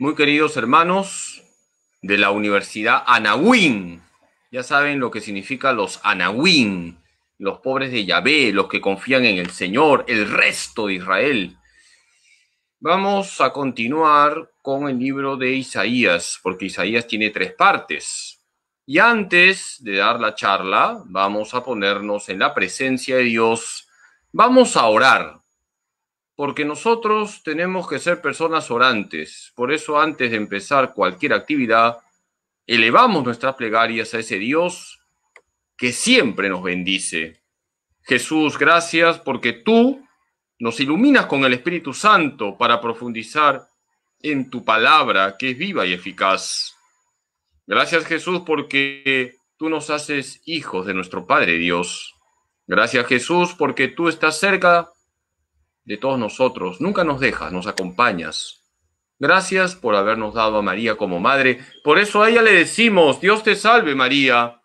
Muy queridos hermanos de la Universidad Anahuín, ya saben lo que significa los Anahuín, los pobres de Yahvé, los que confían en el Señor, el resto de Israel. Vamos a continuar con el libro de Isaías, porque Isaías tiene 3 partes. Y antes de dar la charla, vamos a ponernos en la presencia de Dios. Vamos a orar, porque nosotros tenemos que ser personas orantes. Por eso, antes de empezar cualquier actividad, elevamos nuestras plegarias a ese Dios que siempre nos bendice. Jesús, gracias porque tú nos iluminas con el Espíritu Santo para profundizar en tu palabra, que es viva y eficaz. Gracias, Jesús, porque tú nos haces hijos de nuestro Padre Dios. Gracias, Jesús, porque tú estás cerca de todos nosotros. Nunca nos dejas, nos acompañas. Gracias por habernos dado a María como madre. Por eso a ella le decimos: Dios te salve, María.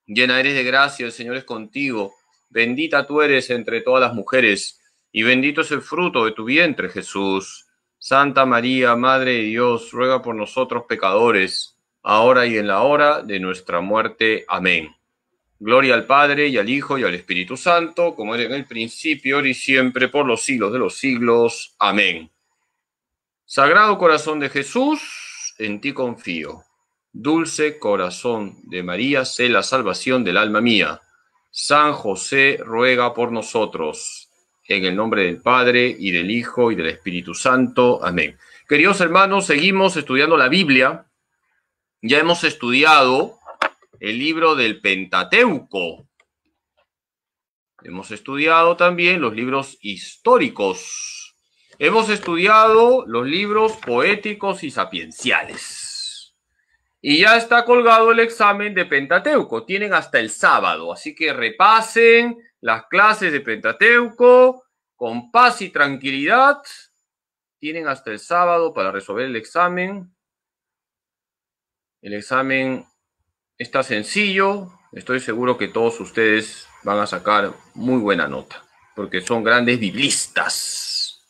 Llena eres de gracia, el Señor es contigo. Bendita tú eres entre todas las mujeres, y bendito es el fruto de tu vientre, Jesús. Santa María, Madre de Dios, ruega por nosotros pecadores, ahora y en la hora de nuestra muerte. Amén. Gloria al Padre, y al Hijo, y al Espíritu Santo, como era en el principio, ahora y siempre, por los siglos de los siglos. Amén. Sagrado corazón de Jesús, en ti confío. Dulce corazón de María, sé la salvación del alma mía. San José, ruega por nosotros. En el nombre del Padre, y del Hijo, y del Espíritu Santo. Amén. Queridos hermanos, seguimos estudiando la Biblia. Ya hemos estudiado el libro del Pentateuco. Hemos estudiado también los libros históricos. Hemos estudiado los libros poéticos y sapienciales. Y ya está colgado el examen de Pentateuco. Tienen hasta el sábado, así que repasen las clases de Pentateuco con paz y tranquilidad. Tienen hasta el sábado para resolver el examen. El examen está sencillo. Estoy seguro que todos ustedes van a sacar muy buena nota, porque son grandes biblistas.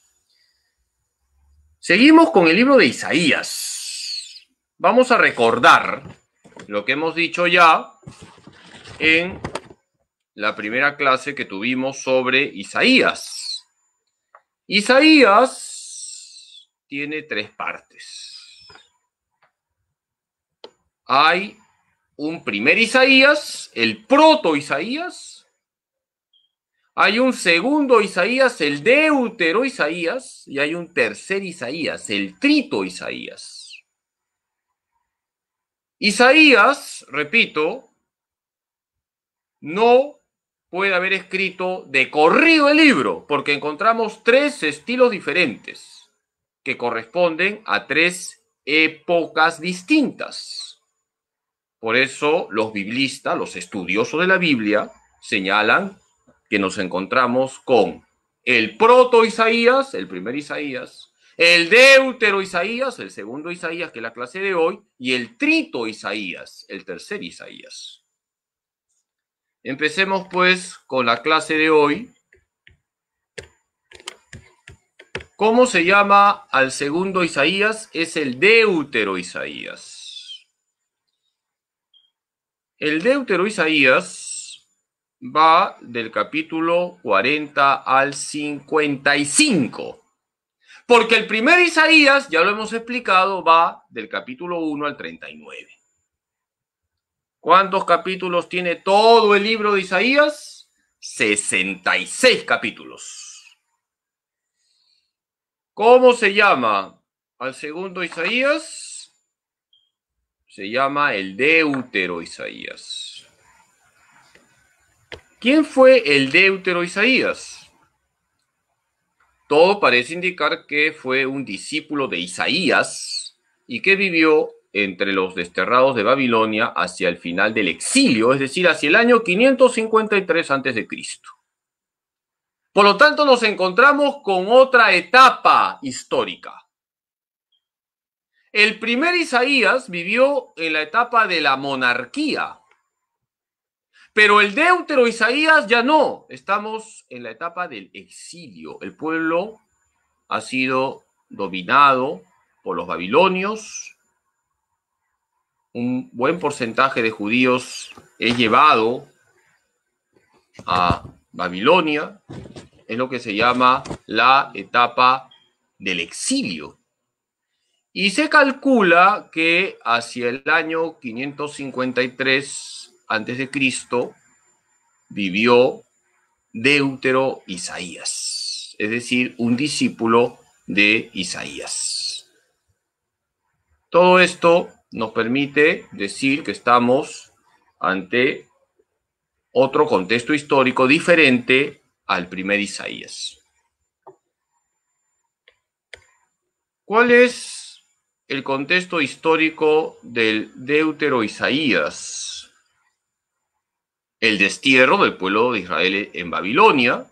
Seguimos con el libro de Isaías. Vamos a recordar lo que hemos dicho ya en la primera clase que tuvimos sobre Isaías. Isaías tiene 3 partes. Hay un primer Isaías, el proto-Isaías. Hay un segundo Isaías, el deutero Isaías, y hay un tercer Isaías, el trito Isaías. Isaías, repito, no puede haber escrito de corrido el libro, porque encontramos 3 estilos diferentes que corresponden a 3 épocas distintas. Por eso los biblistas, los estudiosos de la Biblia, señalan que nos encontramos con el proto-Isaías, el primer Isaías, el deutero Isaías, el segundo Isaías, que es la clase de hoy, y el trito Isaías, el tercer Isaías. Empecemos pues con la clase de hoy. ¿Cómo se llama al segundo Isaías? Es el deutero Isaías. El deutero Isaías va del capítulo 40 al 55. Porque el primer Isaías, ya lo hemos explicado, va del capítulo 1 al 39. ¿Cuántos capítulos tiene todo el libro de Isaías? 66 capítulos. ¿Cómo se llama al segundo Isaías? Se llama el deutero Isaías. ¿Quién fue el deutero Isaías? Todo parece indicar que fue un discípulo de Isaías y que vivió entre los desterrados de Babilonia hacia el final del exilio, es decir, hacia el año 553 a.C. Por lo tanto, nos encontramos con otra etapa histórica. El primer Isaías vivió en la etapa de la monarquía, pero el deutero Isaías ya no. Estamos en la etapa del exilio. El pueblo ha sido dominado por los babilonios. Un buen porcentaje de judíos es llevado a Babilonia. Es lo que se llama la etapa del exilio. Y se calcula que hacia el año 553 a.C. vivió Deutero Isaías, es decir, un discípulo de Isaías. Todo esto nos permite decir que estamos ante otro contexto histórico diferente al primer Isaías. ¿Cuál es el contexto histórico del Deutero Isaías? El destierro del pueblo de Israel en Babilonia.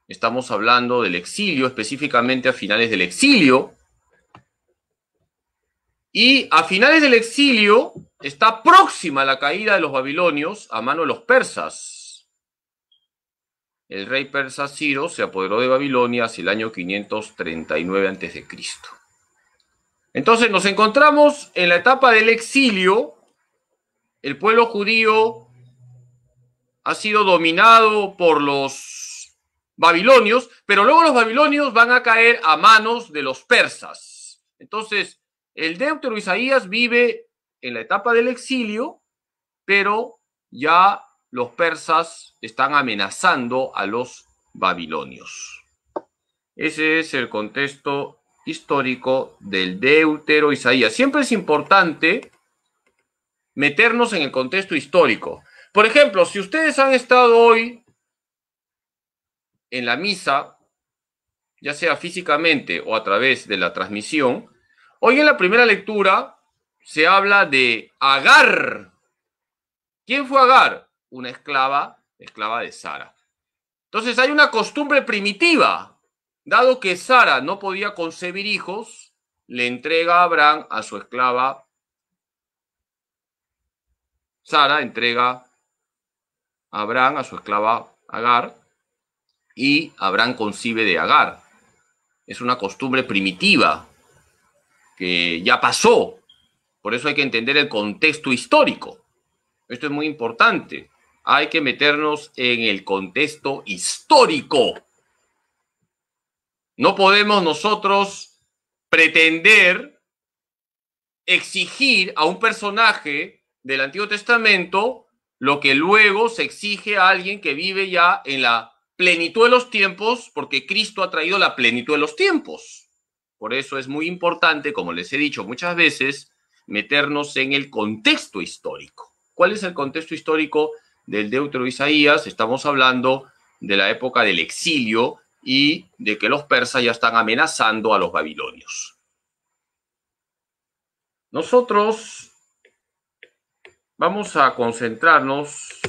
Estamos hablando del exilio, específicamente a finales del exilio. Y a finales del exilio está próxima la caída de los babilonios a mano de los persas. El rey persa Ciro se apoderó de Babilonia hacia el año 539 a.C. Entonces nos encontramos en la etapa del exilio. El pueblo judío ha sido dominado por los babilonios, pero luego los babilonios van a caer a manos de los persas. Entonces, el Deutero Isaías vive en la etapa del exilio, pero ya los persas están amenazando a los babilonios. Ese es el contexto histórico del Deutero Isaías. Siempre es importante meternos en el contexto histórico. Por ejemplo, si ustedes han estado hoy en la misa, ya sea físicamente o a través de la transmisión, hoy en la primera lectura se habla de Agar. ¿Quién fue Agar? Una esclava de Sara. Entonces hay una costumbre primitiva. Dado que Sara no podía concebir hijos, le entrega a Abraham a su esclava. Sara entrega a Abraham a su esclava Agar y Abraham concibe de Agar. Es una costumbre primitiva que ya pasó. Por eso hay que entender el contexto histórico. Esto es muy importante. Hay que meternos en el contexto histórico. No podemos nosotros pretender exigir a un personaje del Antiguo Testamento lo que luego se exige a alguien que vive ya en la plenitud de los tiempos, porque Cristo ha traído la plenitud de los tiempos. Por eso es muy importante, como les he dicho muchas veces, meternos en el contexto histórico. ¿Cuál es el contexto histórico del Deutero Isaías? Estamos hablando de la época del exilio y de que los persas ya están amenazando a los babilonios. Nosotros vamos a concentrarnos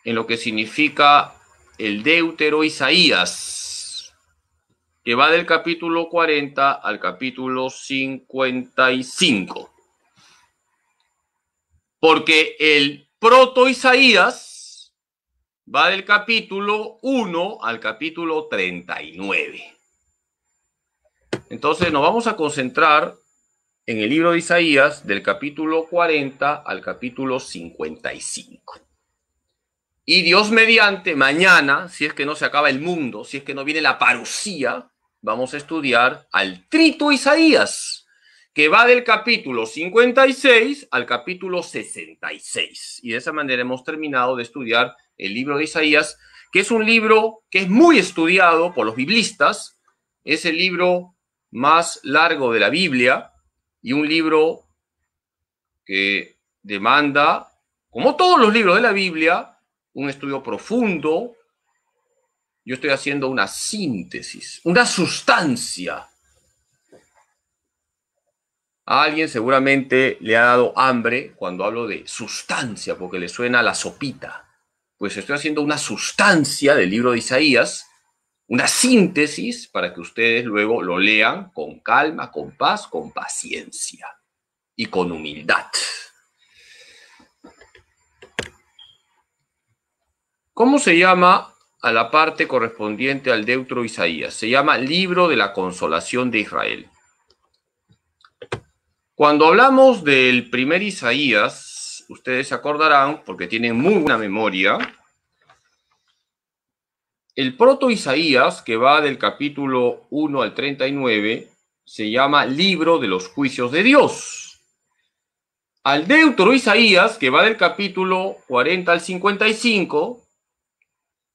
en lo que significa el Deutero Isaías, que va del capítulo 40 al capítulo 55. Porque el proto Isaías va del capítulo 1 al capítulo 39. Entonces nos vamos a concentrar en el libro de Isaías del capítulo 40 al capítulo 55. Y Dios mediante, mañana, si es que no se acaba el mundo, si es que no viene la parusía, vamos a estudiar al trito Isaías, que va del capítulo 56 al capítulo 66. Y de esa manera hemos terminado de estudiar el libro de Isaías, que es un libro que es muy estudiado por los biblistas. Es el libro más largo de la Biblia y un libro que demanda, como todos los libros de la Biblia, un estudio profundo. Yo estoy haciendo una síntesis, una sustancia. A alguien seguramente le ha dado hambre cuando hablo de sustancia, porque le suena a la sopita. Pues estoy haciendo una sustancia del libro de Isaías, una síntesis para que ustedes luego lo lean con calma, con paz, con paciencia y con humildad. ¿Cómo se llama a la parte correspondiente al Deutero Isaías? Se llama Libro de la Consolación de Israel. Cuando hablamos del primer Isaías, ustedes se acordarán, porque tienen muy buena memoria, el proto Isaías, que va del capítulo 1 al 39, se llama Libro de los Juicios de Dios. Al Deutero Isaías, que va del capítulo 40 al 55,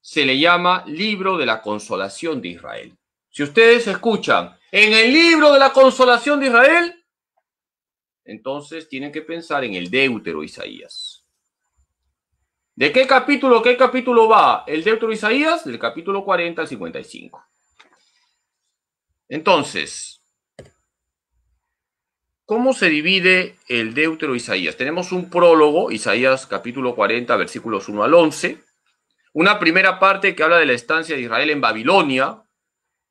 se le llama Libro de la Consolación de Israel. Si ustedes escuchan, en el Libro de la Consolación de Israel, entonces tienen que pensar en el Deutero Isaías. ¿De qué capítulo va el Deutero Isaías? Del capítulo 40 al 55. Entonces, ¿cómo se divide el Deutero Isaías? Tenemos un prólogo, Isaías capítulo 40, versículos 1 al 11. Una primera parte que habla de la estancia de Israel en Babilonia,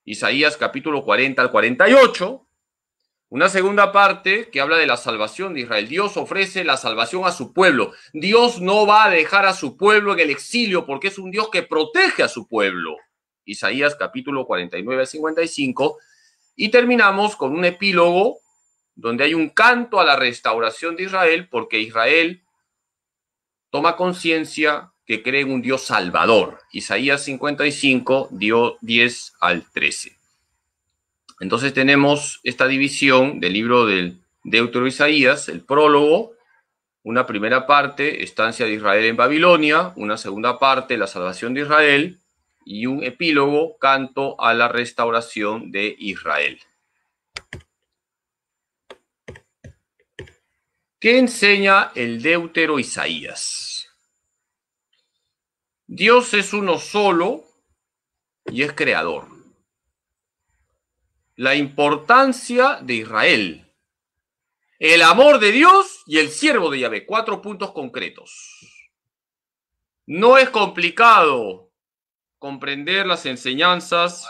Isaías capítulo 40 al 48. Una segunda parte que habla de la salvación de Israel. Dios ofrece la salvación a su pueblo. Dios no va a dejar a su pueblo en el exilio porque es un Dios que protege a su pueblo. Isaías capítulo 49 al 55. Y terminamos con un epílogo donde hay un canto a la restauración de Israel porque Israel toma conciencia que cree en un Dios salvador. Isaías 55, 10 al 13. Entonces tenemos esta división del libro del Deutero Isaías, el prólogo, una primera parte, estancia de Israel en Babilonia, una segunda parte, la salvación de Israel, y un epílogo, canto a la restauración de Israel. ¿Qué enseña el Deutero Isaías? Dios es uno solo y es creador. La importancia de Israel, el amor de Dios y el siervo de Yahvé. 4 puntos concretos. No es complicado comprender las enseñanzas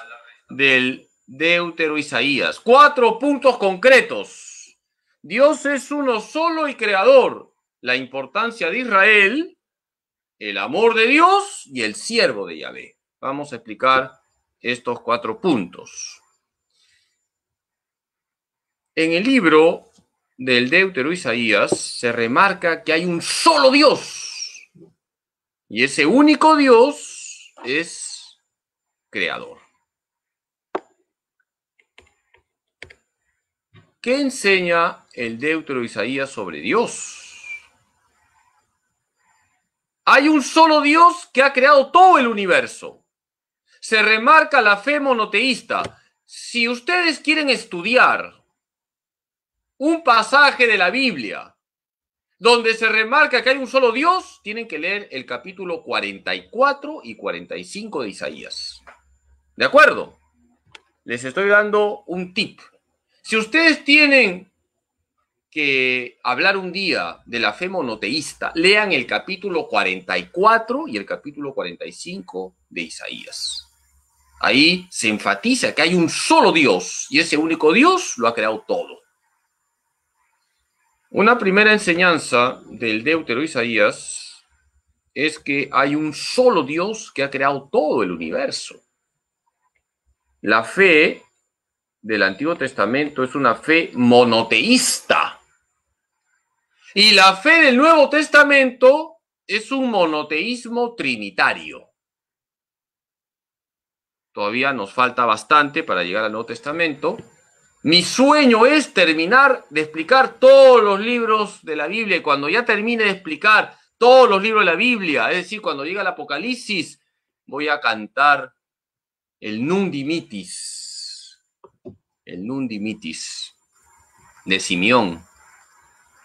del Deutero Isaías. 4 puntos concretos. Dios es uno solo y creador. La importancia de Israel, el amor de Dios y el siervo de Yahvé. Vamos a explicar estos 4 puntos. En el libro del Deutero Isaías se remarca que hay un solo Dios y ese único Dios es creador. ¿Qué enseña el Deutero Isaías sobre Dios? Hay un solo Dios que ha creado todo el universo. Se remarca la fe monoteísta. Si ustedes quieren estudiar un pasaje de la Biblia donde se remarca que hay un solo Dios, tienen que leer el capítulo 44 y 45 de Isaías. ¿De acuerdo? Les estoy dando un tip. Si ustedes tienen que hablar un día de la fe monoteísta, lean el capítulo 44 y el capítulo 45 de Isaías. Ahí se enfatiza que hay un solo Dios y ese único Dios lo ha creado todo. Una primera enseñanza del Deutero Isaías es que hay un solo Dios que ha creado todo el universo. La fe del Antiguo Testamento es una fe monoteísta. Y la fe del Nuevo Testamento es un monoteísmo trinitario. Todavía nos falta bastante para llegar al Nuevo Testamento. Mi sueño es terminar de explicar todos los libros de la Biblia y cuando ya termine de explicar todos los libros de la Biblia, es decir, cuando llegue el Apocalipsis, voy a cantar el Nunc Dimittis, de Simeón.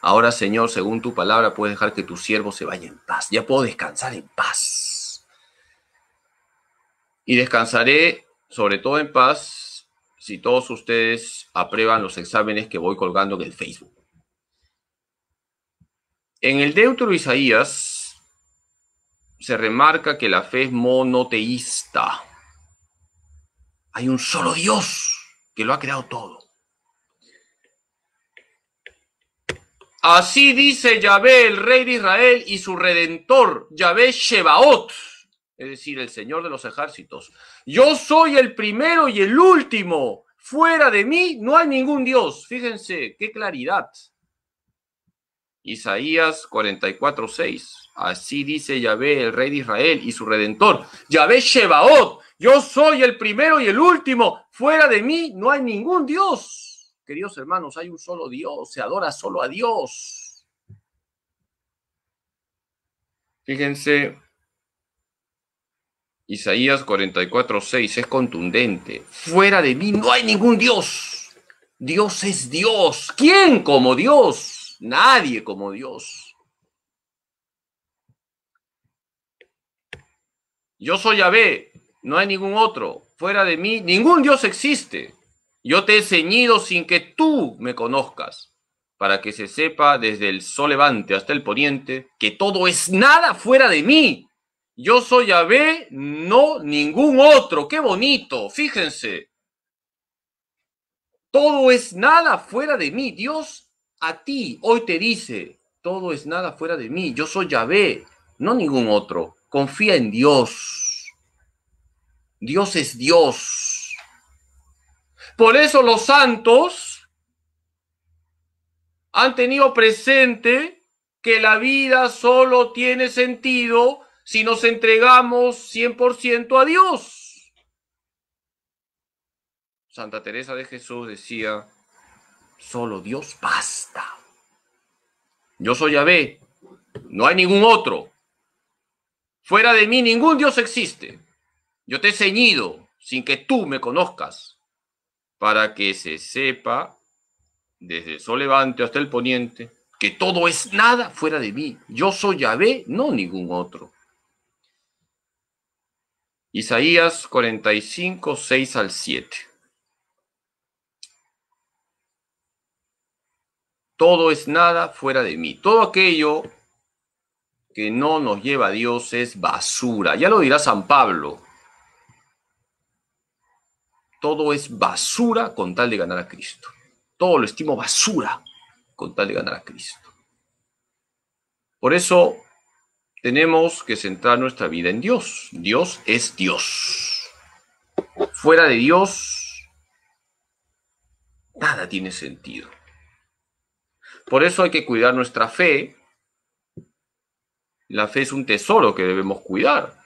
Ahora, Señor, según tu palabra, puedes dejar que tu siervo se vaya en paz. Ya puedo descansar en paz. Y descansaré sobre todo en paz si todos ustedes aprueban los exámenes que voy colgando en el Facebook. En el Deutero Isaías se remarca que la fe es monoteísta. Hay un solo Dios que lo ha creado todo. Así dice Yahvé, el Rey de Israel y su Redentor, Yahvé Shebaot, es decir, el Señor de los ejércitos. Yo soy el primero y el último, fuera de mí no hay ningún Dios. Fíjense, qué claridad. Isaías 44:6. Así dice Yahvé, el Rey de Israel y su Redentor. Yahvé Shebaot, yo soy el primero y el último. Fuera de mí no hay ningún Dios. Queridos hermanos, hay un solo Dios, se adora solo a Dios. Fíjense, Isaías 44:6 es contundente. Fuera de mí no hay ningún Dios. Dios es Dios. ¿Quién como Dios? Nadie como Dios. Yo soy Yahvé, no hay ningún otro. Fuera de mí, ningún Dios existe. Yo te he ceñido sin que tú me conozcas, para que se sepa desde el sol levante hasta el poniente que todo es nada fuera de mí. Yo soy Yahvé, no ningún otro. ¡Qué bonito! Fíjense. Todo es nada fuera de mí. Dios a ti hoy te dice, todo es nada fuera de mí. Yo soy Yahvé, no ningún otro. Confía en Dios. Dios es Dios. Por eso los santos han tenido presente que la vida solo tiene sentido si nos entregamos 100% a Dios. Santa Teresa de Jesús decía, solo Dios basta. Yo soy Yahvé, no hay ningún otro. Fuera de mí ningún Dios existe. Yo te he ceñido sin que tú me conozcas, para que se sepa desde el sol levante hasta el poniente que todo es nada fuera de mí. Yo soy Yahvé, no ningún otro. Isaías 45, 6 al 7. Todo es nada fuera de mí. Todo aquello que no nos lleva a Dios es basura. Ya lo dirá San Pablo. Todo es basura con tal de ganar a Cristo. Todo lo estimo basura con tal de ganar a Cristo. Por eso tenemos que centrar nuestra vida en Dios. Dios es Dios. Fuera de Dios, nada tiene sentido. Por eso hay que cuidar nuestra fe. La fe es un tesoro que debemos cuidar.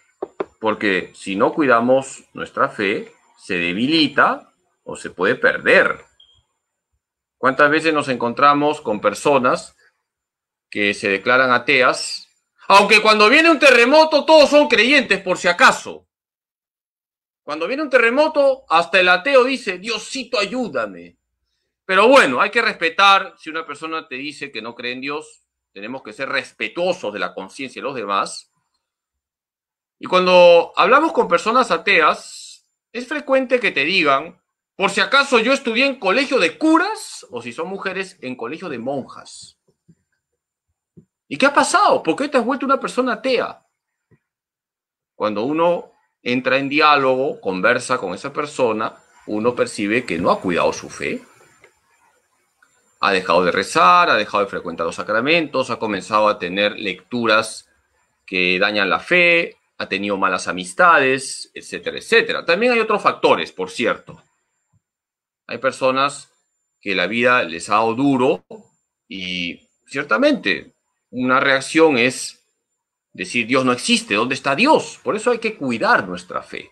Porque si no cuidamos nuestra fe, se debilita o se puede perder. ¿Cuántas veces nos encontramos con personas que se declaran ateas? Aunque cuando viene un terremoto todos son creyentes por si acaso. Cuando viene un terremoto hasta el ateo dice, Diosito ayúdame. Pero bueno, hay que respetar si una persona te dice que no cree en Dios. Tenemos que ser respetuosos de la conciencia de los demás. Y cuando hablamos con personas ateas, es frecuente que te digan, por si acaso yo estudié en colegio de curas, o si son mujeres, en colegio de monjas. ¿Y qué ha pasado? ¿Por qué te has vuelto una persona atea? Cuando uno entra en diálogo, conversa con esa persona, uno percibe que no ha cuidado su fe. Ha dejado de rezar, ha dejado de frecuentar los sacramentos, ha comenzado a tener lecturas que dañan la fe, ha tenido malas amistades, etcétera, etcétera. También hay otros factores, por cierto. Hay personas que la vida les ha dado duro y ciertamente una reacción es decir Dios no existe, ¿dónde está Dios? Por eso hay que cuidar nuestra fe.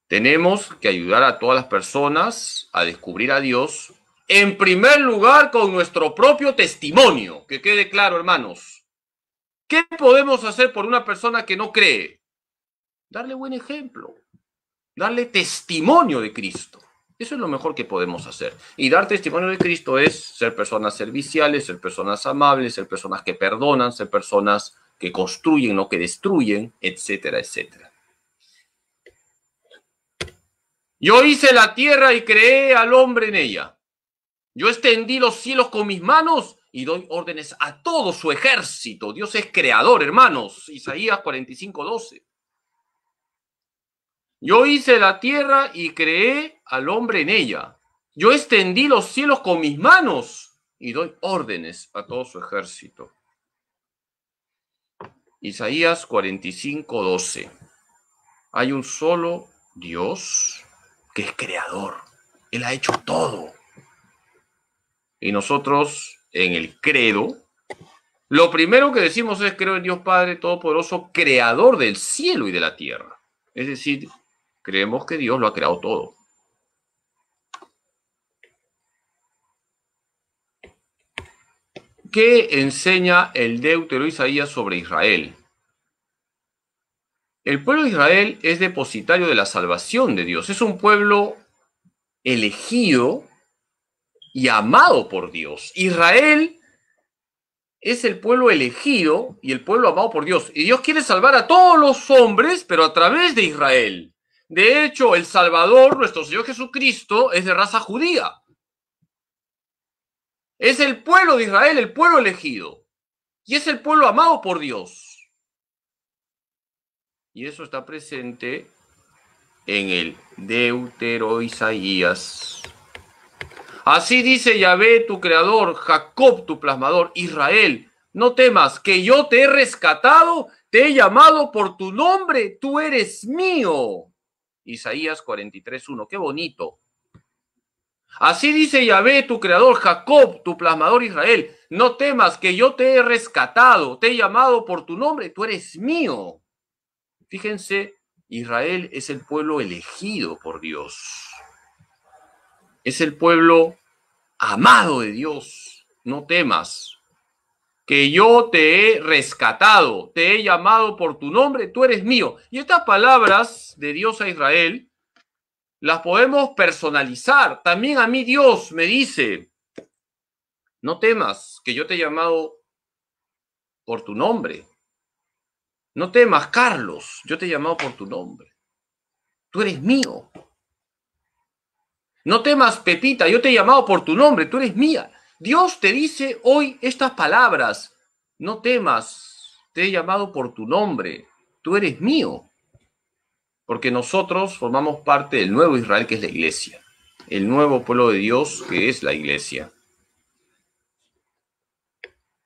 Tenemos que ayudar a todas las personas a descubrir a Dios, en primer lugar con nuestro propio testimonio. Que quede claro, hermanos. ¿Qué podemos hacer por una persona que no cree? Darle buen ejemplo, darle testimonio de Cristo. Eso es lo mejor que podemos hacer. Y dar testimonio de Cristo es ser personas serviciales, ser personas amables, ser personas que perdonan, ser personas que construyen, no que destruyen, etcétera, etcétera. Yo hice la tierra y creé al hombre en ella. Yo extendí los cielos con mis manos y doy órdenes a todo su ejército. Dios es creador, hermanos. Isaías 45:12. Yo hice la tierra y creé al hombre en ella. Yo extendí los cielos con mis manos y doy órdenes a todo su ejército. Isaías 45:12. Hay un solo Dios que es creador. Él ha hecho todo. Y nosotros, en el credo, lo primero que decimos es: creo en Dios Padre Todopoderoso, creador del cielo y de la tierra. Es decir, creemos que Dios lo ha creado todo. ¿Qué enseña el Deutero Isaías sobre Israel? El pueblo de Israel es depositario de la salvación de Dios. Es un pueblo elegido y amado por Dios. Israel es el pueblo elegido y el pueblo amado por Dios. Y Dios quiere salvar a todos los hombres, pero a través de Israel. De hecho, el Salvador, nuestro Señor Jesucristo, es de raza judía. Es el pueblo de Israel, el pueblo elegido. Y es el pueblo amado por Dios. Y eso está presente en el Deutero Isaías. Así dice Yahvé, tu creador, Jacob, tu plasmador, Israel: no temas, que yo te he rescatado, te he llamado por tu nombre, tú eres mío. Isaías 43:1. Qué bonito. Así dice Yahvé, tu creador, Jacob, tu plasmador, Israel: no temas, que yo te he rescatado, te he llamado por tu nombre, tú eres mío. Fíjense, Israel es el pueblo elegido por Dios. Es el pueblo amado de Dios. No temas, que yo te he rescatado, te he llamado por tu nombre, tú eres mío. Y estas palabras de Dios a Israel las podemos personalizar. También a mí Dios me dice: no temas, que yo te he llamado por tu nombre. No temas, Carlos, yo te he llamado por tu nombre. Tú eres mío. No temas, Pepita, yo te he llamado por tu nombre, tú eres mía. Dios te dice hoy estas palabras: no temas, te he llamado por tu nombre, tú eres mío. Porque nosotros formamos parte del nuevo Israel, que es la iglesia. El nuevo pueblo de Dios, que es la iglesia.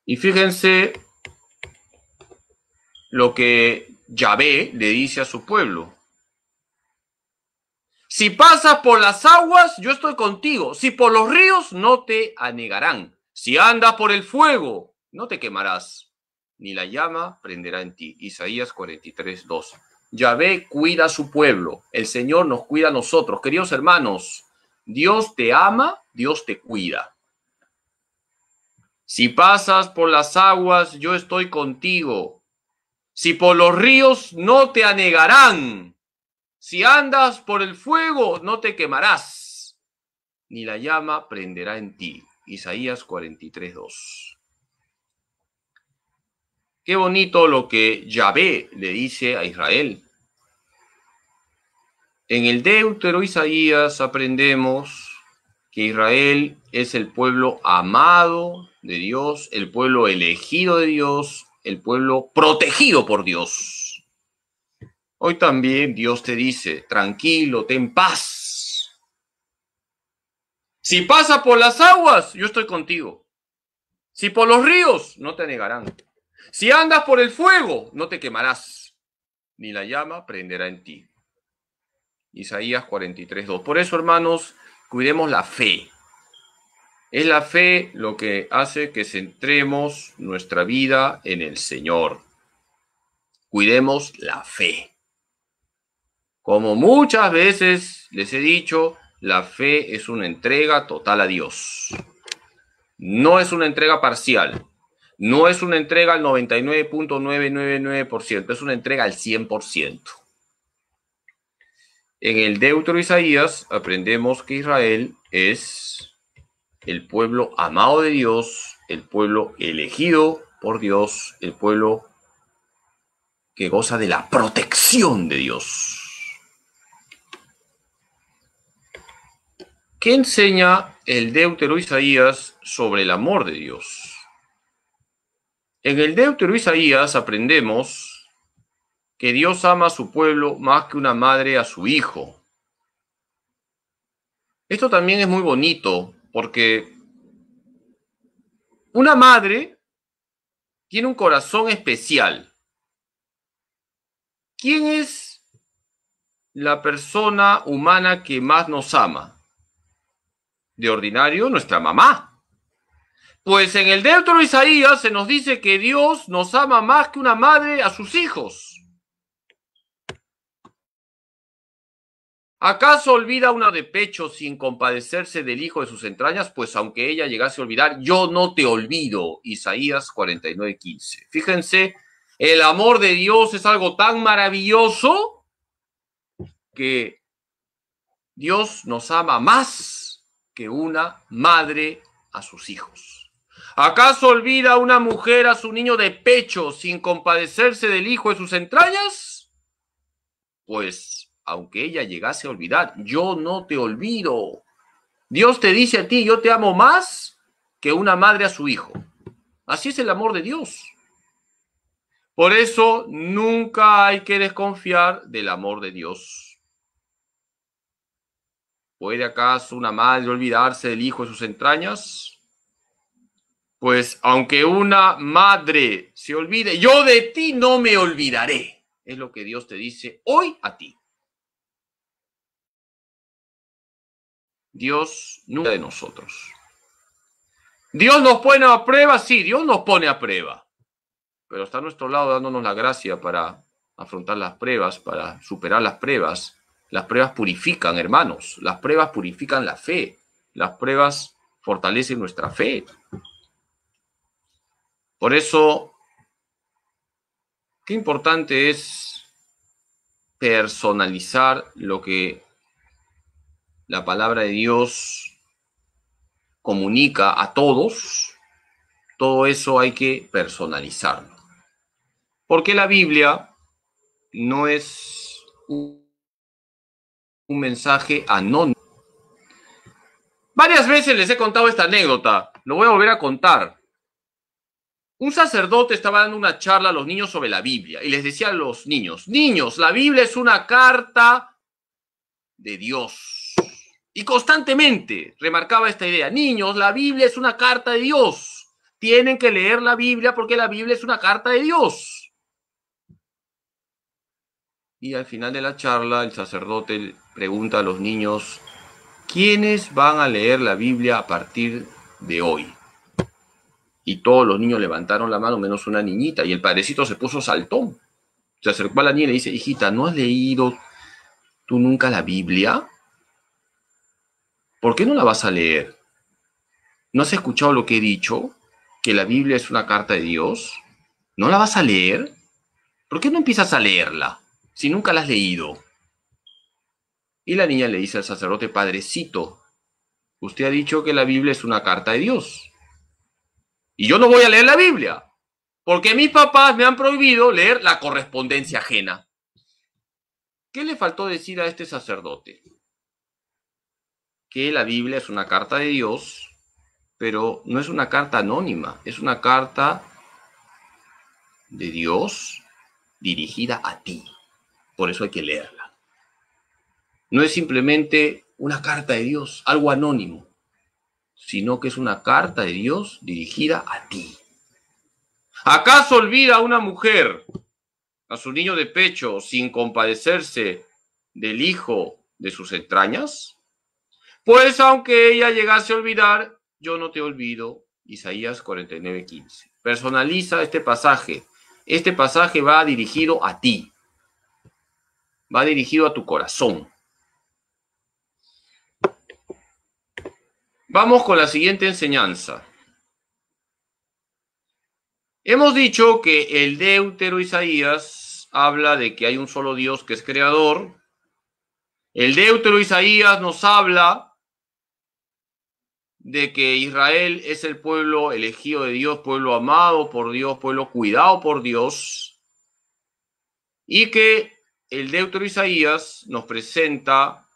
Y fíjense lo que Yahvé le dice a su pueblo: si pasas por las aguas, yo estoy contigo. Si por los ríos, no te anegarán. Si andas por el fuego, no te quemarás, ni la llama prenderá en ti. Isaías 43:2. Yahvé cuida a su pueblo. El Señor nos cuida a nosotros. Queridos hermanos, Dios te ama, Dios te cuida. Si pasas por las aguas, yo estoy contigo. Si por los ríos, no te anegarán. Si andas por el fuego, no te quemarás, ni la llama prenderá en ti. Isaías 43:2. Qué bonito lo que Yahvé le dice a Israel. En el Deutero Isaías aprendemos que Israel es el pueblo amado de Dios, el pueblo elegido de Dios, el pueblo protegido por Dios. Hoy también Dios te dice: tranquilo, ten paz. Si pasas por las aguas, yo estoy contigo. Si por los ríos, no te negarán. Si andas por el fuego, no te quemarás, ni la llama prenderá en ti. Isaías 43:2. Por eso, hermanos, cuidemos la fe. Es la fe lo que hace que centremos nuestra vida en el Señor. Cuidemos la fe. Como muchas veces les he dicho, la fe es una entrega total a Dios. No es una entrega parcial. No es una entrega al 99.999%. Es una entrega al 100%. En el Deutero Isaías aprendemos que Israel es el pueblo amado de Dios, el pueblo elegido por Dios, el pueblo que goza de la protección de Dios. ¿Qué enseña el Deutero Isaías sobre el amor de Dios? En el Deutero Isaías aprendemos que Dios ama a su pueblo más que una madre a su hijo. Esto también es muy bonito porque una madre tiene un corazón especial. ¿Quién es la persona humana que más nos ama? De ordinario, nuestra mamá. Pues en el Deutero Isaías se nos dice que Dios nos ama más que una madre a sus hijos. ¿Acaso olvida una de pecho sin compadecerse del hijo de sus entrañas? Pues aunque ella llegase a olvidar, yo no te olvido. Isaías 49:15. Fíjense, el amor de Dios es algo tan maravilloso que Dios nos ama más que una madre a sus hijos. ¿Acaso olvida una mujer a su niño de pecho sin compadecerse del hijo de sus entrañas? Pues aunque ella llegase a olvidar, yo no te olvido. Dios te dice a ti, yo te amo más que una madre a su hijo. Así es el amor de Dios. Por eso nunca hay que desconfiar del amor de Dios. ¿Puede acaso una madre olvidarse del hijo de sus entrañas? Pues aunque una madre se olvide, yo de ti no me olvidaré. Es lo que Dios te dice hoy a ti. Dios nunca de nosotros. ¿Dios nos pone a prueba? Sí, Dios nos pone a prueba. Pero está a nuestro lado dándonos la gracia para afrontar las pruebas, para superar las pruebas. Las pruebas purifican, hermanos. Las pruebas purifican la fe. Las pruebas fortalecen nuestra fe. Por eso, qué importante es personalizar lo que la palabra de Dios comunica a todos. Todo eso hay que personalizarlo. Porque la Biblia no es un mensaje anónimo. Varias veces les he contado esta anécdota. Lo voy a volver a contar. Un sacerdote estaba dando una charla a los niños sobre la Biblia y les decía a los niños, niños, la Biblia es una carta de Dios. Y constantemente remarcaba esta idea, niños, la Biblia es una carta de Dios. Tienen que leer la Biblia porque la Biblia es una carta de Dios. Y al final de la charla, el sacerdote pregunta a los niños, ¿quiénes van a leer la Biblia a partir de hoy? Y todos los niños levantaron la mano, menos una niñita, y el padrecito se puso saltón. Se acercó a la niña y le dice, hijita, ¿no has leído tú nunca la Biblia? ¿Por qué no la vas a leer? ¿No has escuchado lo que he dicho? ¿Que la Biblia es una carta de Dios? ¿No la vas a leer? ¿Por qué no empiezas a leerla si nunca la has leído? Y la niña le dice al sacerdote, padrecito, usted ha dicho que la Biblia es una carta de Dios. Y yo no voy a leer la Biblia, porque mis papás me han prohibido leer la correspondencia ajena. ¿Qué le faltó decir a este sacerdote? Que la Biblia es una carta de Dios, pero no es una carta anónima, es una carta de Dios dirigida a ti. Por eso hay que leerla. No es simplemente una carta de Dios, algo anónimo, sino que es una carta de Dios dirigida a ti. ¿Acaso olvida a una mujer a su niño de pecho sin compadecerse del hijo de sus entrañas? Pues aunque ella llegase a olvidar, yo no te olvido. Isaías 49:15. Personaliza este pasaje. Este pasaje va dirigido a ti. Va dirigido a tu corazón. Vamos con la siguiente enseñanza. Hemos dicho que el Deutero Isaías habla de que hay un solo Dios que es creador. El Deutero Isaías nos habla de que Israel es el pueblo elegido de Dios, pueblo amado por Dios, pueblo cuidado por Dios. Y que el Deutero Isaías nos presenta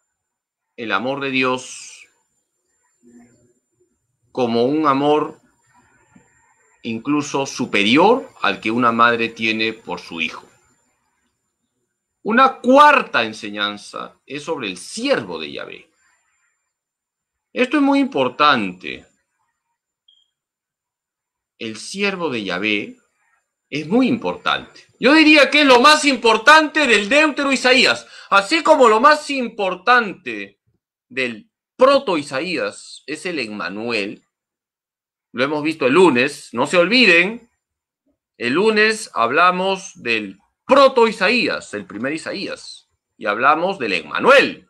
el amor de Dios como un amor incluso superior al que una madre tiene por su hijo. Una cuarta enseñanza es sobre el siervo de Yahvé. Esto es muy importante. El siervo de Yahvé Es muy importante. Yo diría que es lo más importante del Deutero Isaías, así como lo más importante del proto Isaías es el Emmanuel. Lo hemos visto el lunes, no se olviden, el lunes hablamos del proto Isaías, el primer Isaías, y hablamos del Emmanuel.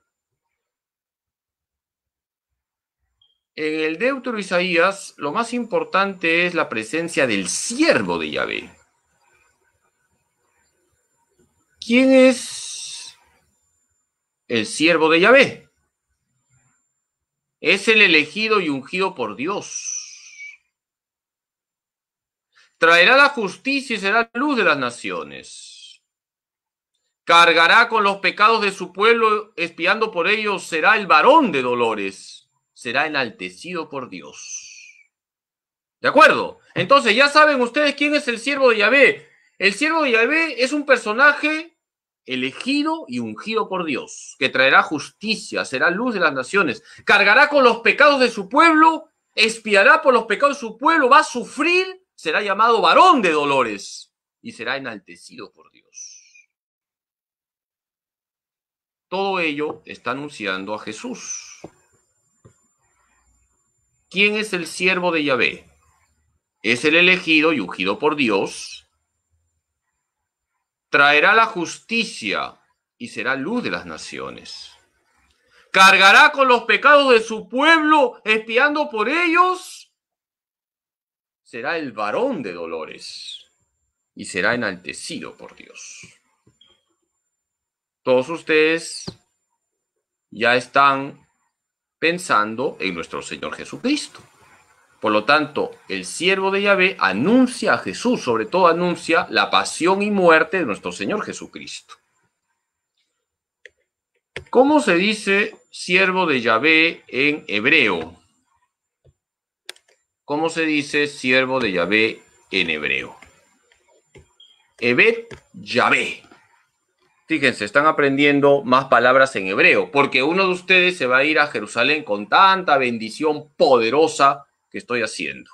En el Deutero Isaías, lo más importante es la presencia del siervo de Yahvé. ¿Quién es el siervo de Yahvé? Es el elegido y ungido por Dios. Traerá la justicia y será luz de las naciones. Cargará con los pecados de su pueblo, expiando por ellos, será el varón de dolores. Será enaltecido por Dios. ¿De acuerdo? Entonces ya saben ustedes quién es el siervo de Yahvé. El siervo de Yahvé es un personaje elegido y ungido por Dios, que traerá justicia, será luz de las naciones, cargará con los pecados de su pueblo, expiará por los pecados de su pueblo, va a sufrir, será llamado varón de dolores y será enaltecido por Dios. Todo ello está anunciando a Jesús. ¿Quién es el siervo de Yahvé? Es el elegido y ungido por Dios. Traerá la justicia y será luz de las naciones. Cargará con los pecados de su pueblo, expiando por ellos. Será el varón de dolores y será enaltecido por Dios. Todos ustedes ya están pensando en nuestro Señor Jesucristo. Por lo tanto, el siervo de Yahvé anuncia a Jesús, sobre todo anuncia la pasión y muerte de nuestro Señor Jesucristo. ¿Cómo se dice siervo de Yahvé en hebreo? ¿Cómo se dice siervo de Yahvé en hebreo? Evet Yahvé. Fíjense, están aprendiendo más palabras en hebreo, porque uno de ustedes se va a ir a Jerusalén con tanta bendición poderosa que estoy haciendo.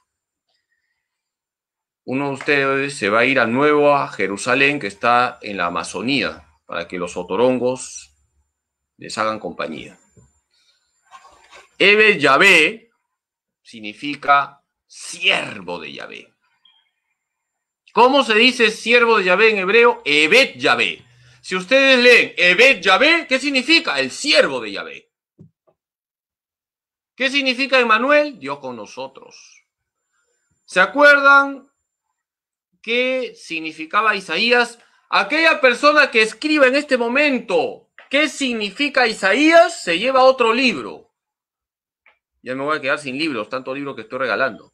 Uno de ustedes se va a ir a Nueva Jerusalén, que está en la Amazonía, para que los otorongos les hagan compañía. Evet Yahvé significa siervo de Yahvé. ¿Cómo se dice siervo de Yahvé en hebreo? Evet Yahvé. Si ustedes leen Evet Yahvé, ¿qué significa? El siervo de Yahvé. ¿Qué significa Emmanuel? Dios con nosotros. ¿Se acuerdan qué significaba Isaías? Aquella persona que escriba en este momento qué significa Isaías se lleva otro libro. Ya me voy a quedar sin libros, tanto libro que estoy regalando.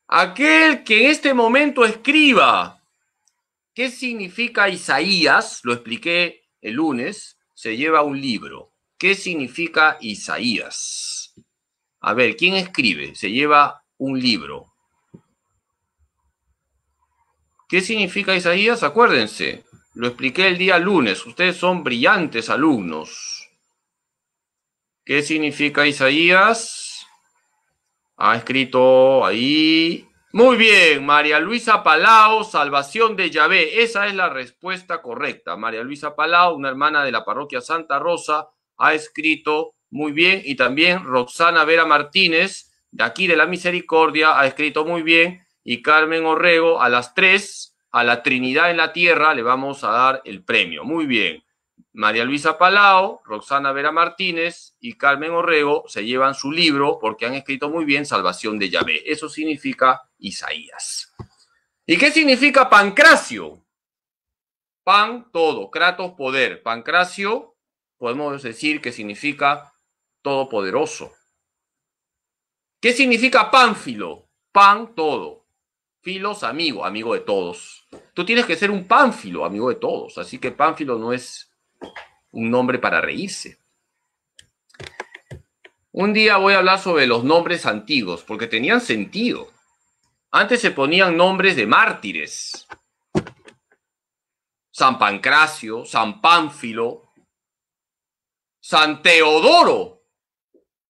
Aquel que en este momento escriba qué significa Isaías, lo expliqué el lunes, se lleva un libro. ¿Qué significa Isaías? A ver, ¿quién escribe? Se lleva un libro. ¿Qué significa Isaías? Acuérdense, lo expliqué el día lunes. Ustedes son brillantes alumnos. ¿Qué significa Isaías? Ha escrito ahí. Muy bien, María Luisa Palau, salvación de Yahvé. Esa es la respuesta correcta. María Luisa Palau, una hermana de la parroquia Santa Rosa, ha escrito muy bien. Y también Roxana Vera Martínez, de aquí de la Misericordia, ha escrito muy bien. Y Carmen Orrego, a las 3, a la Trinidad en la Tierra, le vamos a dar el premio. Muy bien. María Luisa Palau, Roxana Vera Martínez y Carmen Orrego se llevan su libro porque han escrito muy bien Salvación de Yahvé. Eso significa Isaías. ¿Y qué significa Pancracio? Pan, todo. Kratos, poder. Pancracio, podemos decir que significa todopoderoso. ¿Qué significa Pánfilo? Pan, todo. Filos, amigo, amigo de todos. Tú tienes que ser un pánfilo, amigo de todos. Así que Pánfilo no es un nombre para reírse. Un día voy a hablar sobre los nombres antiguos, porque tenían sentido. Antes se ponían nombres de mártires. San Pancracio, San Pánfilo, San Teodoro.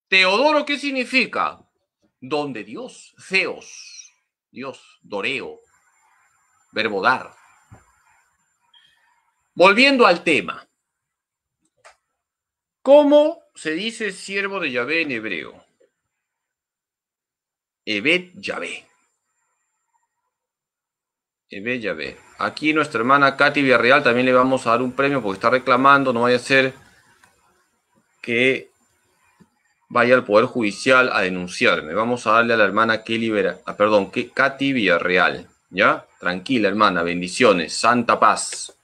¿Teodoro qué significa? Don de Dios, Theos, Dios, Doreo. verbo dar. Volviendo al tema. ¿Cómo se dice siervo de Yahvé en hebreo? Eved Yahvé. Eved Yahvé. Aquí nuestra hermana Katy Villarreal también le vamos a dar un premio porque está reclamando, no vaya a ser que vaya al Poder Judicial a denunciarme. Vamos a darle a la hermana Katy Villarreal. ¿Ya? Tranquila, hermana, bendiciones, santa paz.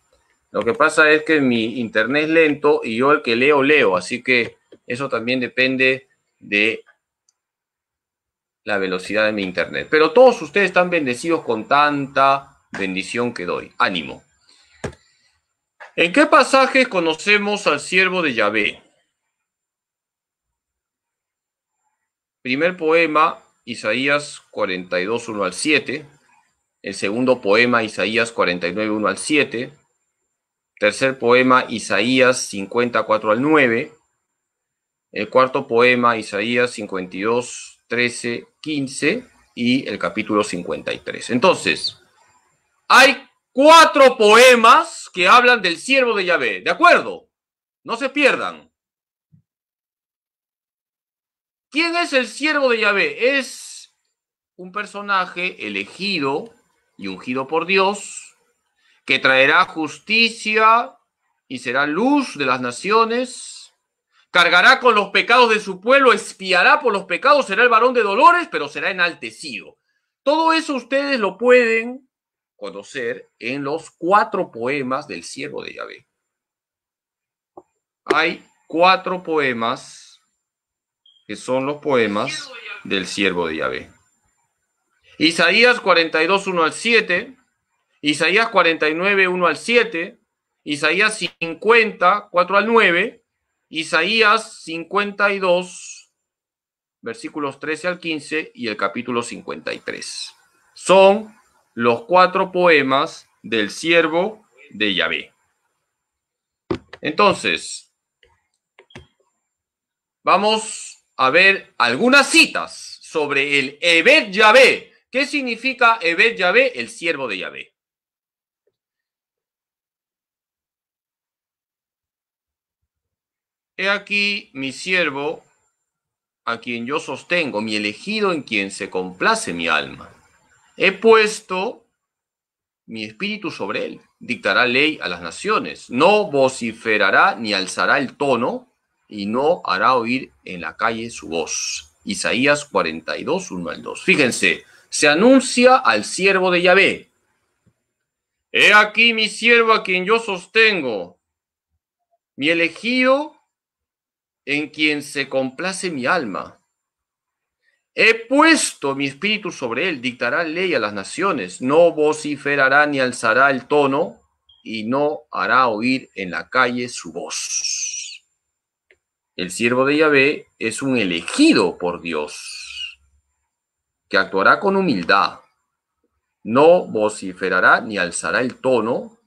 Lo que pasa es que mi internet es lento y yo el que leo, así que eso también depende de la velocidad de mi internet. Pero todos ustedes están bendecidos con tanta bendición que doy. Ánimo. ¿En qué pasajes conocemos al siervo de Yahvé? Primer poema, Isaías 42, 1 al 7. El segundo poema, Isaías 49, 1 al 7. Tercer poema, Isaías 54 al 9. El cuarto poema, Isaías 52, 13, 15 y el capítulo 53. Entonces, hay 4 poemas que hablan del siervo de Yahvé. ¿De acuerdo? No se pierdan. ¿Quién es el siervo de Yahvé? Es un personaje elegido y ungido por Dios que traerá justicia y será luz de las naciones, cargará con los pecados de su pueblo, expiará por los pecados, será el varón de dolores, pero será enaltecido. Todo eso ustedes lo pueden conocer en los 4 poemas del siervo de Yahvé. Hay 4 poemas que son los poemas del siervo de Yahvé. Isaías 42, 1 al 7, Isaías 49, 1 al 7, Isaías 50, 4 al 9, Isaías 52, versículos 13 al 15 y el capítulo 53. Son los 4 poemas del siervo de Yahvé. Entonces, vamos a ver algunas citas sobre el Eved Yahvé. ¿Qué significa Eved Yahvé? El siervo de Yahvé. He aquí mi siervo, a quien yo sostengo, mi elegido en quien se complace mi alma. He puesto mi espíritu sobre él, dictará ley a las naciones, no vociferará ni alzará el tono, y no hará oír en la calle su voz. Isaías 42, 1 al 2. Fíjense, se anuncia al siervo de Yahvé. He aquí mi siervo a quien yo sostengo, mi elegido en quien se complace mi alma. He puesto mi espíritu sobre él, dictará ley a las naciones, no vociferará ni alzará el tono, y no hará oír en la calle su voz. El siervo de Yahvé es un elegido por Dios, que actuará con humildad, no vociferará ni alzará el tono,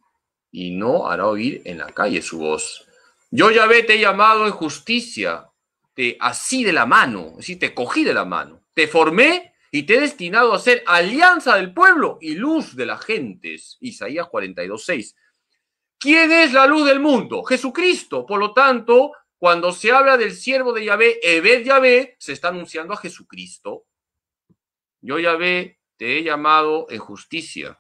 y no hará oír en la calle su voz. Yo, Yahvé, te he llamado en justicia, te así de la mano, es decir, te cogí de la mano, te formé y te he destinado a ser alianza del pueblo y luz de las gentes. Isaías 42, 6. ¿Quién es la luz del mundo? Jesucristo. Por lo tanto, cuando se habla del siervo de Yahvé, Eved Yahvé, se está anunciando a Jesucristo. Yo, Yahvé, te he llamado en justicia,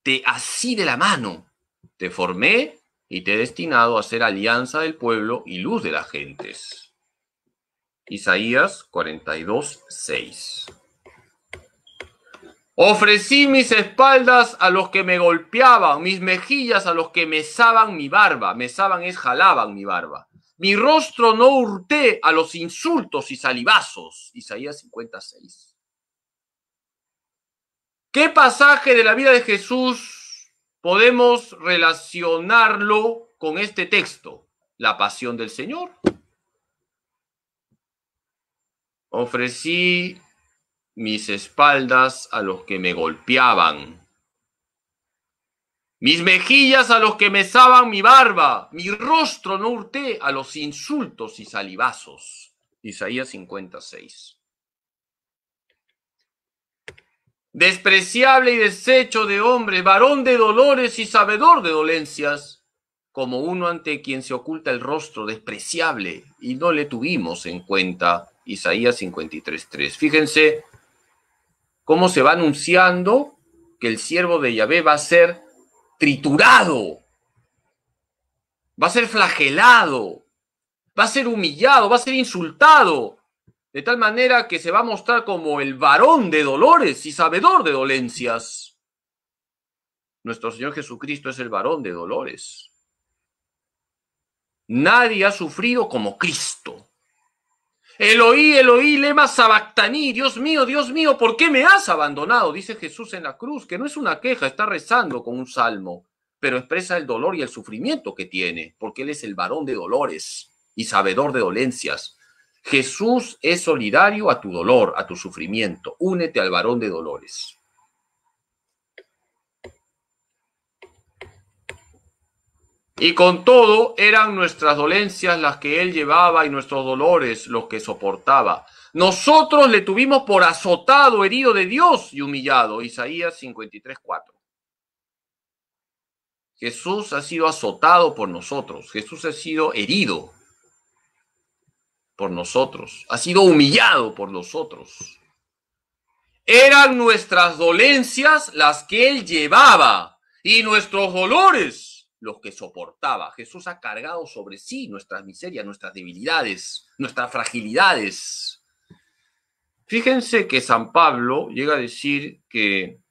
te así de la mano, te formé y te he destinado a ser alianza del pueblo y luz de las gentes. Isaías 42, 6. Ofrecí mis espaldas a los que me golpeaban, mis mejillas a los que mesaban mi barba. Mesaban es jalaban mi barba. Mi rostro no hurté a los insultos y salivazos. Isaías 56. ¿Qué pasaje de la vida de Jesús podemos relacionarlo con este texto? La pasión del Señor. Ofrecí mis espaldas a los que me golpeaban, mis mejillas a los que mesaban mi barba, mi rostro no hurté a los insultos y salivazos. Isaías 56. despreciable y deshecho de hombres, varón de dolores y sabedor de dolencias, como uno ante quien se oculta el rostro, despreciable, y no le tuvimos en cuenta. Isaías 53:3. Fíjense cómo se va anunciando que el siervo de Yahvé va a ser triturado, va a ser flagelado, va a ser humillado, va a ser insultado, de tal manera que se va a mostrar como el varón de dolores y sabedor de dolencias. Nuestro Señor Jesucristo es el varón de dolores. Nadie ha sufrido como Cristo. Eloí, Eloí, lema sabactaní, Dios mío, ¿por qué me has abandonado? Dice Jesús en la cruz, que no es una queja, está rezando con un salmo, pero expresa el dolor y el sufrimiento que tiene, porque Él es el varón de dolores y sabedor de dolencias. Jesús es solidario a tu dolor, a tu sufrimiento. Únete al varón de dolores. Y con todo eran nuestras dolencias las que Él llevaba y nuestros dolores los que soportaba. Nosotros le tuvimos por azotado, herido de Dios y humillado. Isaías 53:4. Jesús ha sido azotado por nosotros. Jesús ha sido herido por nosotros. Ha sido humillado por nosotros. Eran nuestras dolencias las que Él llevaba y nuestros dolores los que soportaba. Jesús ha cargado sobre sí nuestras miserias, nuestras debilidades, nuestras fragilidades. Fíjense que San Pablo llega a decir que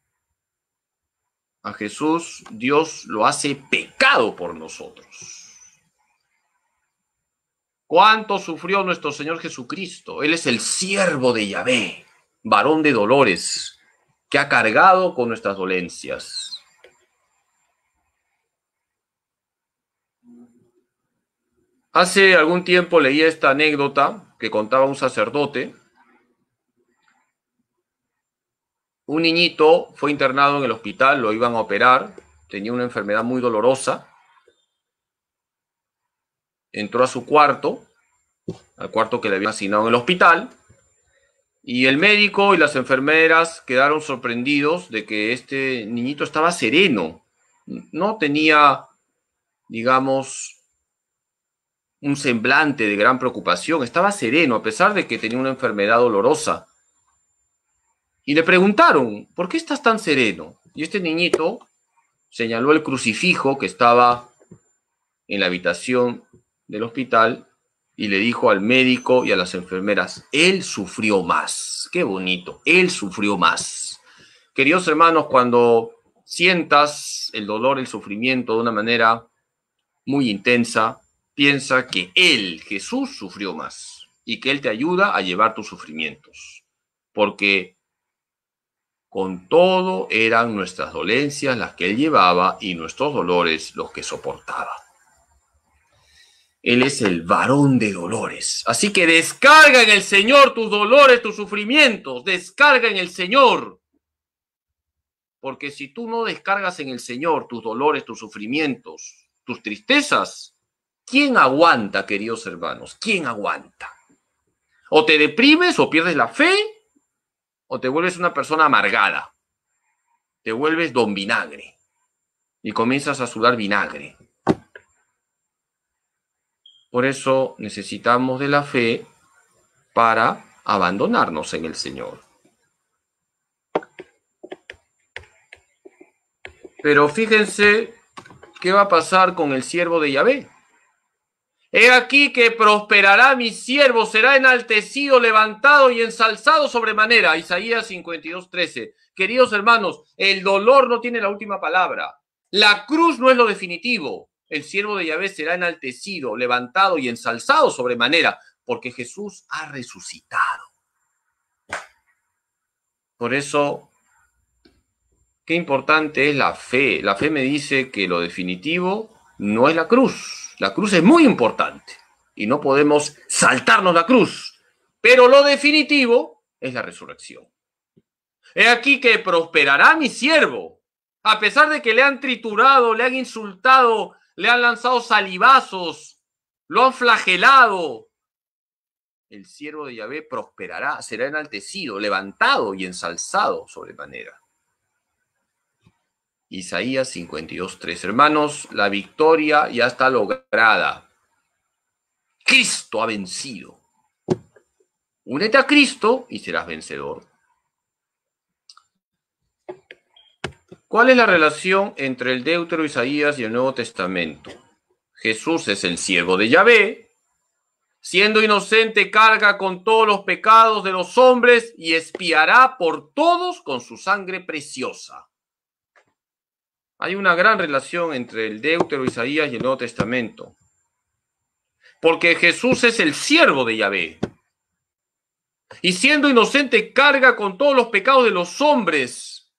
a Jesús Dios lo hace pecado por nosotros. ¿Cuánto sufrió nuestro Señor Jesucristo? Él es el siervo de Yahvé, varón de dolores, que ha cargado con nuestras dolencias. Hace algún tiempo leí esta anécdota que contaba un sacerdote. Un niñito fue internado en el hospital, lo iban a operar, tenía una enfermedad muy dolorosa. Entró a su cuarto, al cuarto que le habían asignado en el hospital, y el médico y las enfermeras quedaron sorprendidos de que este niñito estaba sereno. No tenía, digamos, un semblante de gran preocupación, estaba sereno a pesar de que tenía una enfermedad dolorosa. Y le preguntaron, ¿por qué estás tan sereno? Y este niñito señaló el crucifijo que estaba en la habitación del hospital y le dijo al médico y a las enfermeras, él sufrió más. Qué bonito, él sufrió más. Queridos hermanos, cuando sientas el dolor, el sufrimiento de una manera muy intensa, piensa que Él, Jesús, sufrió más y que Él te ayuda a llevar tus sufrimientos. Porque con todo eran nuestras dolencias las que Él llevaba y nuestros dolores los que soportaba. Él es el varón de dolores. Así que descarga en el Señor tus dolores, tus sufrimientos. Descarga en el Señor. Porque si tú no descargas en el Señor tus dolores, tus sufrimientos, tus tristezas, ¿quién aguanta, queridos hermanos? ¿Quién aguanta? O te deprimes o pierdes la fe, o te vuelves una persona amargada. Te vuelves don vinagre y comienzas a sudar vinagre. Por eso necesitamos de la fe para abandonarnos en el Señor. Pero fíjense qué va a pasar con el siervo de Yahvé. He aquí que prosperará mi siervo, será enaltecido, levantado y ensalzado sobremanera. Isaías 52:13. Queridos hermanos, el dolor no tiene la última palabra. La cruz no es lo definitivo. El siervo de Yahvé será enaltecido, levantado y ensalzado sobremanera, porque Jesús ha resucitado. Por eso, qué importante es la fe. La fe me dice que lo definitivo no es la cruz. La cruz es muy importante y no podemos saltarnos la cruz. Pero lo definitivo es la resurrección. He aquí que prosperará mi siervo. A pesar de que le han triturado, le han insultado, le han lanzado salivazos, lo han flagelado. el siervo de Yahvé prosperará, será enaltecido, levantado y ensalzado sobremanera. Isaías 52:3. Hermanos, la victoria ya está lograda. Cristo ha vencido. Únete a Cristo y serás vencedor. ¿Cuál es la relación entre el Deutero Isaías y el Nuevo Testamento? Jesús es el siervo de Yahvé. Siendo inocente, carga con todos los pecados de los hombres y expiará por todos con su sangre preciosa. Hay una gran relación entre el Deutero Isaías y el Nuevo Testamento. Porque Jesús es el siervo de Yahvé. Y siendo inocente, carga con todos los pecados de los hombres.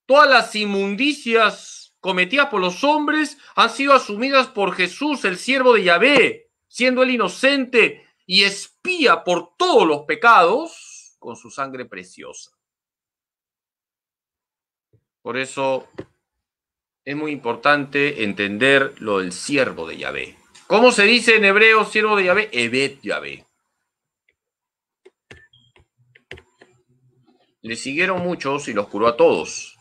Todas las inmundicias cometidas por los hombres han sido asumidas por Jesús, el siervo de Yahvé, siendo él inocente y expía por todos los pecados con su sangre preciosa. Por eso es muy importante entender lo del siervo de Yahvé. ¿Cómo se dice en hebreo siervo de Yahvé? Eved Yahvé. Le siguieron muchos y los curó a todos.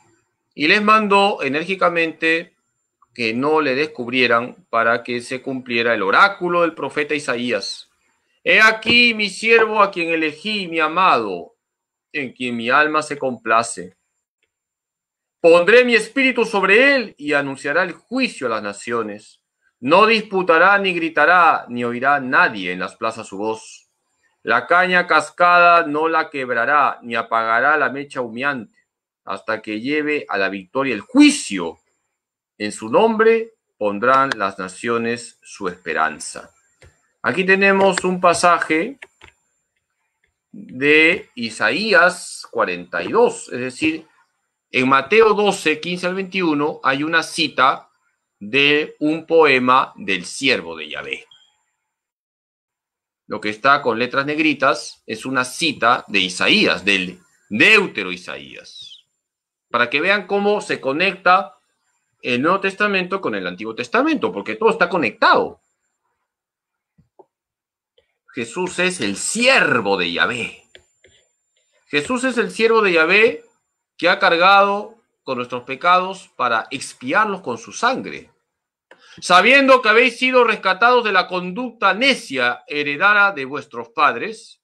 Y les mandó enérgicamente que no le descubrieran para que se cumpliera el oráculo del profeta Isaías. He aquí mi siervo a quien elegí, mi amado, en quien mi alma se complace. Pondré mi espíritu sobre él y anunciará el juicio a las naciones. No disputará ni gritará, ni oirá nadie en las plazas su voz. La caña cascada no la quebrará, ni apagará la mecha humeante, hasta que lleve a la victoria el juicio. En su nombre pondrán las naciones su esperanza. Aquí tenemos un pasaje de Isaías 42, es decir, en Mateo 12, 15 al 21 hay una cita de un poema del siervo de Yahvé. Lo que está con letras negritas es una cita de Isaías, del Deutero Isaías, para que vean cómo se conecta el Nuevo Testamento con el Antiguo Testamento, porque todo está conectado. Jesús es el siervo de Yahvé. Jesús es el siervo de Yahvé que ha cargado con nuestros pecados para expiarlos con su sangre. Sabiendo que habéis sido rescatados de la conducta necia heredada de vuestros padres,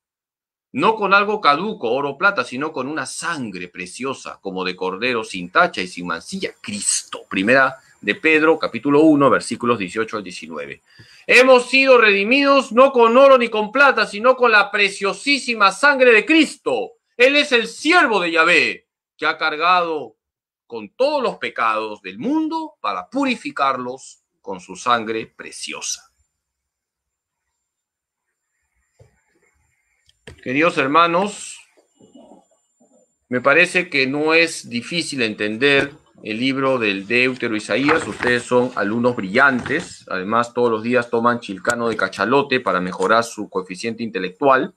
no con algo caduco, oro o plata, sino con una sangre preciosa, como de cordero sin tacha y sin mancilla, Cristo. Primera de Pedro, capítulo 1, versículos 18 al 19. Hemos sido redimidos no con oro ni con plata, sino con la preciosísima sangre de Cristo. Él es el siervo de Yahvé, que ha cargado con todos los pecados del mundo para purificarlos con su sangre preciosa. Queridos hermanos, me parece que no es difícil entender el libro del Deutero Isaías. Ustedes son alumnos brillantes, además todos los días toman chilcano de cachalote para mejorar su coeficiente intelectual,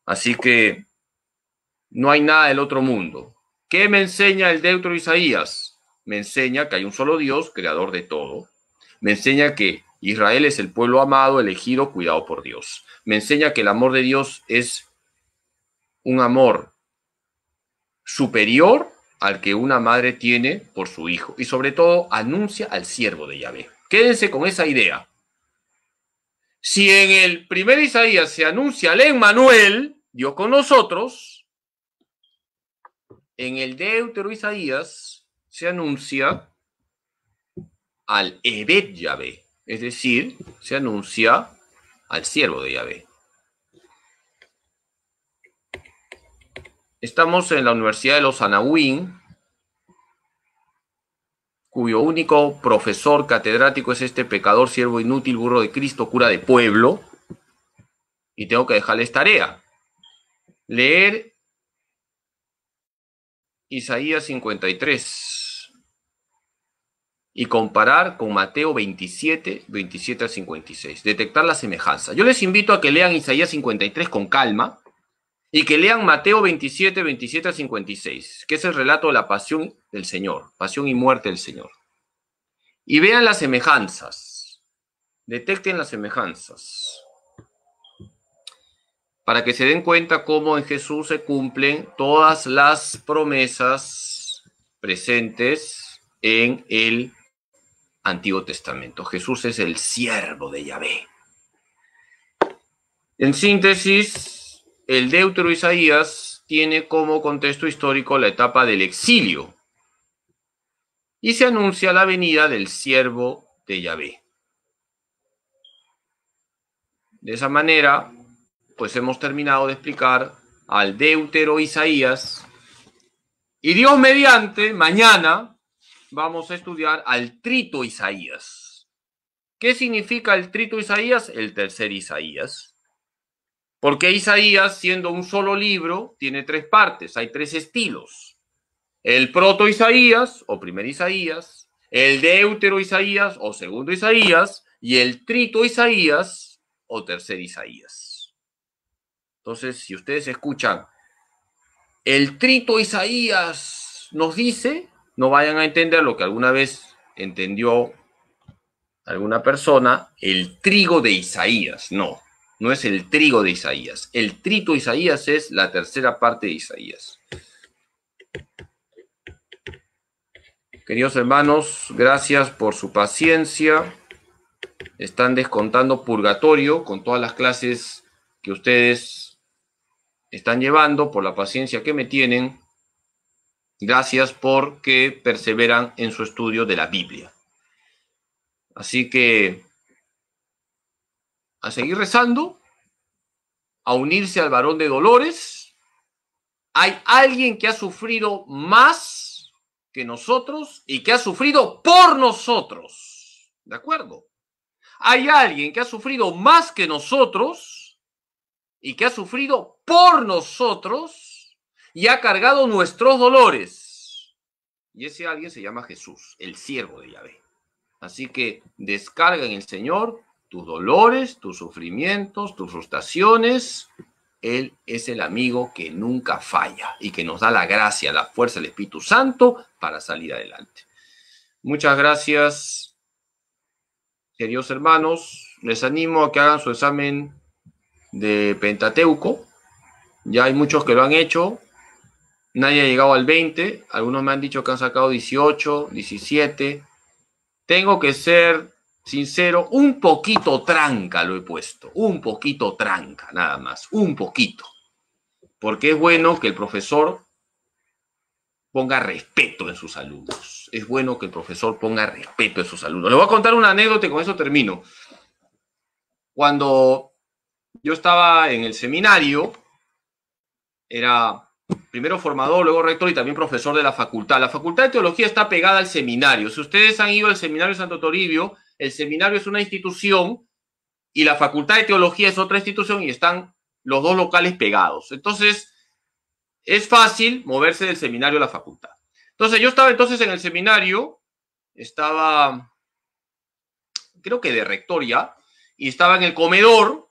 así que no hay nada del otro mundo. ¿Qué me enseña el Deutero Isaías? Me enseña que hay un solo Dios, creador de todo. Me enseña que Israel es el pueblo amado, elegido, cuidado por Dios. Me enseña que el amor de Dios es un amor superior al que una madre tiene por su hijo. Y sobre todo, anuncia al siervo de Yahvé. Quédense con esa idea. Si en el primer Isaías se anuncia al Emmanuel, Dios con nosotros, en el Deutero Isaías se anuncia al Eved Yahvé. Es decir, se anuncia al siervo de Yahvé. Estamos en la Universidad de los Anahuín, cuyo único profesor catedrático es este pecador, siervo inútil, burro de Cristo, cura de pueblo. Y tengo que dejarles tarea. Leer Isaías 53 y comparar con Mateo 27, 27 al 56. Detectar la semejanza. Yo les invito a que lean Isaías 53 con calma y que lean Mateo 27, 27 al 56, que es el relato de la pasión del Señor, pasión y muerte del Señor. Y vean las semejanzas. Detecten las semejanzas. para que se den cuenta cómo en Jesús se cumplen todas las promesas presentes en el Antiguo Testamento. Jesús es el siervo de Yahvé. En síntesis, el Deutero Isaías tiene como contexto histórico la etapa del exilio y se anuncia la venida del siervo de Yahvé. De esa manera, pues hemos terminado de explicar al Deutero Isaías y Dios mediante, mañana vamos a estudiar al Trito Isaías. ¿Qué significa el Trito Isaías? El tercer Isaías. Porque Isaías, siendo un solo libro, tiene tres partes, hay tres estilos. El proto Isaías, o primer Isaías, el Deutero Isaías, o segundo Isaías, y el Trito Isaías, o tercer Isaías. Entonces, si ustedes escuchan, el Trito Isaías nos dice, no vayan a entender lo que alguna vez entendió alguna persona, el trigo de Isaías, no. No es el trigo de Isaías. El Trito Isaías es la tercera parte de Isaías. Queridos hermanos, gracias por su paciencia. Están descontando purgatorio con todas las clases que ustedes están llevando, por la paciencia que me tienen. Gracias porque perseveran en su estudio de la Biblia. Así que a seguir rezando, a unirse al varón de dolores. Hay alguien que ha sufrido más que nosotros y que ha sufrido por nosotros. ¿De acuerdo? Hay alguien que ha sufrido más que nosotros y que ha sufrido por nosotros y ha cargado nuestros dolores. Y ese alguien se llama Jesús, el siervo de Yahvé. Así que descarga en el Señor tus dolores, tus sufrimientos, tus frustraciones. Él es el amigo que nunca falla y que nos da la gracia, la fuerza del Espíritu Santo para salir adelante. Muchas gracias, queridos hermanos. Les animo a que hagan su examen de Pentateuco. Ya hay muchos que lo han hecho. Nadie ha llegado al 20. Algunos me han dicho que han sacado 18, 17. Tengo que ser sincero, un poquito tranca lo he puesto, un poquito tranca, nada más, un poquito. Porque es bueno que el profesor ponga respeto en sus alumnos. Es bueno que el profesor ponga respeto en sus alumnos. Les voy a contar una anécdota y con eso termino. Cuando yo estaba en el seminario, era primero formador, luego rector y también profesor de la facultad. La facultad de teología está pegada al seminario. Si ustedes han ido al seminario de Santo Toribio, el seminario es una institución y la facultad de teología es otra institución y están los dos locales pegados. Entonces, es fácil moverse del seminario a la facultad. Entonces, yo estaba entonces en el seminario, estaba, creo que de rector ya, y estaba en el comedor,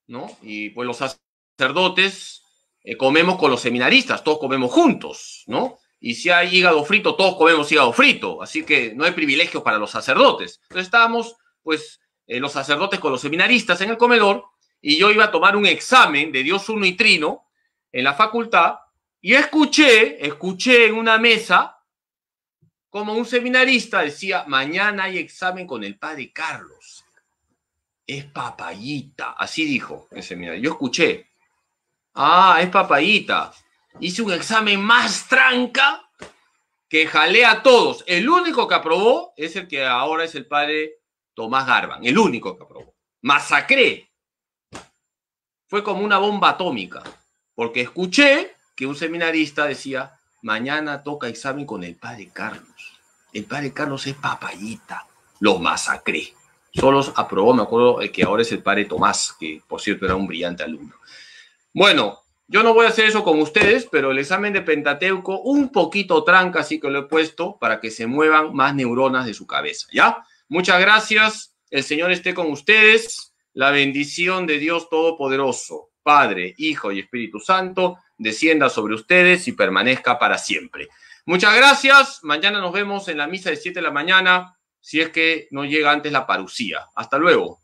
¿no? Y pues los sacerdotes comemos con los seminaristas, todos comemos juntos, ¿no? Y si hay hígado frito, todos comemos hígado frito, así que no hay privilegios para los sacerdotes. Entonces estábamos, pues, los sacerdotes con los seminaristas en el comedor, y yo iba a tomar un examen de Dios uno y Trino en la facultad, y escuché en una mesa como un seminarista decía, mañana hay examen con el padre Carlos. Es papayita, así dijo el seminario. Yo escuché, es papayita. Hice un examen más tranca que jalé a todos. El único que aprobó es el que ahora es el padre Tomás Garban. El único que aprobó. Masacré. Fue como una bomba atómica. Porque escuché que un seminarista decía, mañana toca examen con el padre Carlos. El padre Carlos es papayita. Lo masacré. Solo aprobó, me acuerdo, que ahora es el padre Tomás, que por cierto era un brillante alumno. Bueno, yo no voy a hacer eso con ustedes, pero el examen de Pentateuco, un poquito tranca, así que lo he puesto para que se muevan más neuronas de su cabeza, ¿ya? Muchas gracias, el Señor esté con ustedes, la bendición de Dios Todopoderoso, Padre, Hijo y Espíritu Santo, descienda sobre ustedes y permanezca para siempre. Muchas gracias, mañana nos vemos en la misa de 7 de la mañana, si es que no llega antes la parucía. Hasta luego.